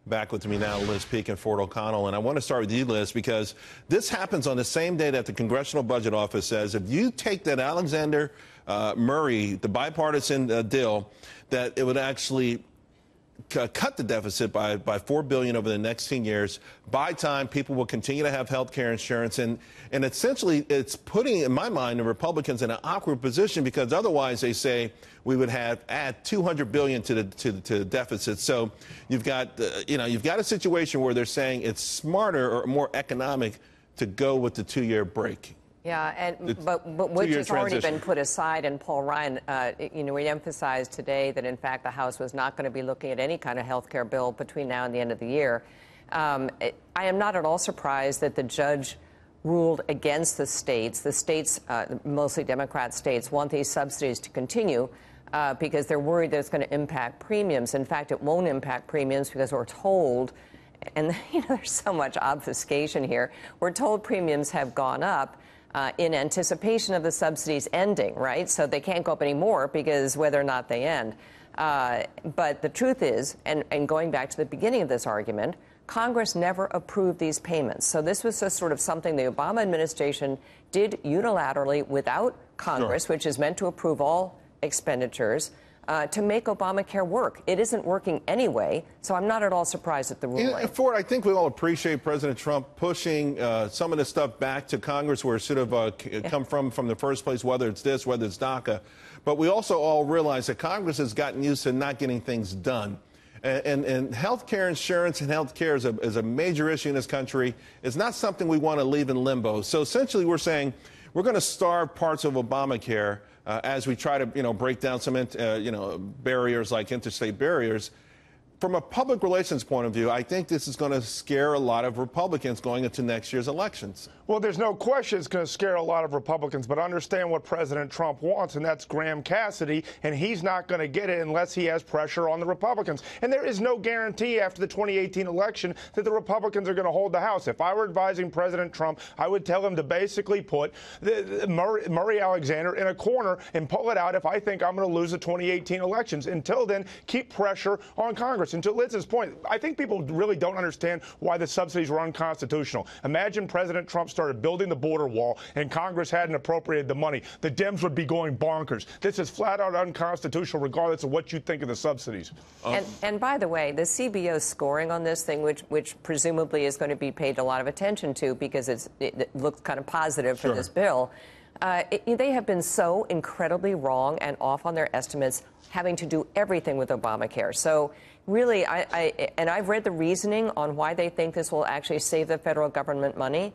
Back with me now, Liz Peek and Fort O'Connell. And I want to start with you, Liz, because this happens on the same day that the Congressional Budget Office says if you take that Alexander Murray, the bipartisan deal, that it would actually cut the deficit by $4 billion over the next 10 years. By time, people will continue to have health care insurance. And essentially, it's putting, in my mind, the Republicans in an awkward position because otherwise they say we would add $200 billion to the deficit. So you've got, you've got a situation where they're saying it's smarter or more economic to go with the 2-year break. Yeah, but which has already been put aside, and Paul Ryan, we emphasized today that, in fact, the House was not going to be looking at any kind of health care bill between now and the end of the year. I am not at all surprised that the judge ruled against the states. The states, mostly Democrat states, want these subsidies to continue because they're worried that it's going to impact premiums. In fact, it won't impact premiums because we're told, and there's so much obfuscation here, we're told premiums have gone up in anticipation of the subsidies ending, right? So they can't go up anymore because whether or not they end. But the truth is, and going back to the beginning of this argument, Congress never approved these payments. So this was just sort of something the Obama administration did unilaterally without Congress, sure, which is meant to approve all expenditures, to make Obamacare work. It isn't working anyway, so I'm not at all surprised at the ruling. Ford, I think we all appreciate President Trump pushing some of this stuff back to Congress where it should have come from the first place, whether it's this, whether it's DACA. But we also all realize that Congress has gotten used to not getting things done. And health care insurance and health care is a major issue in this country. It's not something we want to leave in limbo. So essentially we're saying we're going to starve parts of Obamacare as we try to, break down some, barriers like interstate barriers. From a public relations point of view, I think this is going to scare a lot of Republicans going into next year's elections. Well, there's no question it's going to scare a lot of Republicans, but understand what President Trump wants, and that's Graham Cassidy, and he's not going to get it unless he has pressure on the Republicans. And there is no guarantee after the 2018 election that the Republicans are going to hold the House. If I were advising President Trump, I would tell him to basically put Murray Alexander in a corner and pull it out if I think I'm going to lose the 2018 elections. Until then, keep pressure on Congress. And to Liz's point, I think people really don't understand why the subsidies were unconstitutional. Imagine President Trump started building the border wall and Congress hadn't appropriated the money. The Dems would be going bonkers. This is flat out unconstitutional regardless of what you think of the subsidies. And by the way, the CBO scoring on this thing, which presumably is going to be paid a lot of attention to because it looks kind of positive for this bill, they have been so incredibly wrong and off on their estimates, having to do everything with Obamacare. So really, I've read the reasoning on why they think this will actually save the federal government money.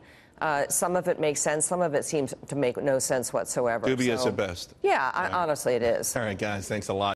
Some of it makes sense. Some of it seems to make no sense whatsoever. Dubious at best. Yeah, honestly, it is. All right, guys, thanks a lot.